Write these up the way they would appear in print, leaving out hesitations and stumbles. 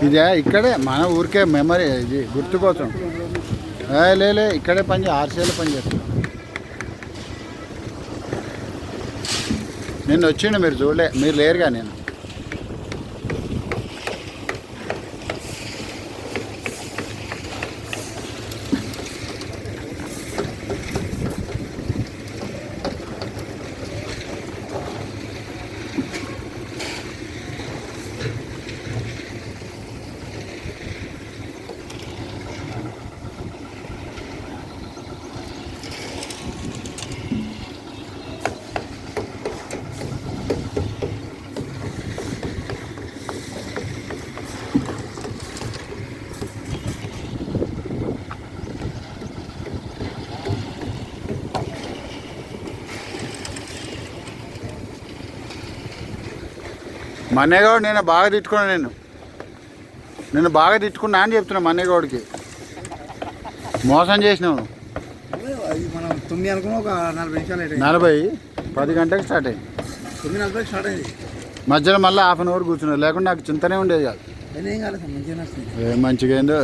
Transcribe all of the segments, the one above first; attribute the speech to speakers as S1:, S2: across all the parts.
S1: ఇదే ఇక్కడే మన ఊరికే మెమరీ ఇది గుర్తు కోసం లే ఇక్కడే ఆర్సీలో పని చేస్తాను. నిన్న వచ్చిండు మీరు చూడలే, మీరు లేరుగా. నేను మన్నేగౌడ్ నేను బాగా తిట్టుకున్నా, నేను బాగా తిట్టుకున్నా అని చెప్తున్నా. మన్నేగౌడ్కి మోసం చేసినావు.
S2: మనం 9 అనుకున్నా, ఒక 40 నిమిషాలు
S1: 10 గంటలకు స్టార్ట్ అయ్యింది.
S2: 9:40 స్టార్ట్ అయింది.
S1: మధ్యలో మళ్ళీ ½ అవర్ కూర్చున్నారు, లేకుండా నాకు చింతనే ఉండేది కాదు.
S2: ఏం కాలేదు సార్, మంచిగా వస్తుంది.
S1: మంచిగా ఏందో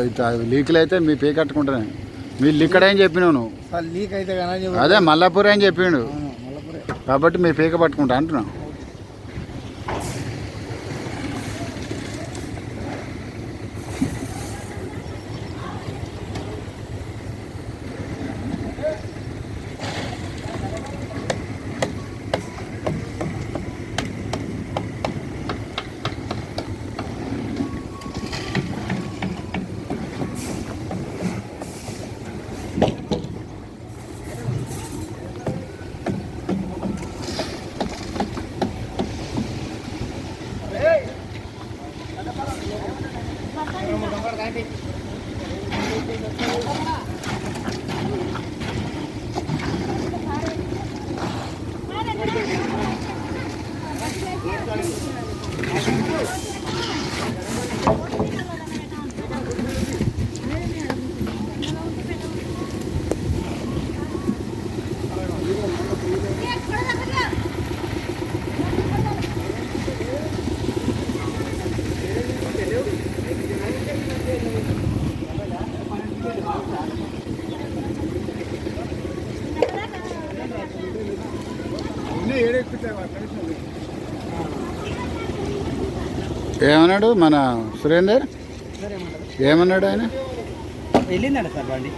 S1: లీకులు అయితే మీ పే కట్టుకుంటాను. మీరు లీక్ అని చెప్పినావు నువ్వు.
S2: లీక్ అయితే
S1: అదే మల్లాపూర్ అని చెప్పిండు, కాబట్టి మీ పీక పట్టుకుంటా అంటున్నావు. ఏమన్నాడు మన సురేందర్? ఏమన్నాడు ఆయన?
S2: వెళ్ళిందంట సార్ బండి.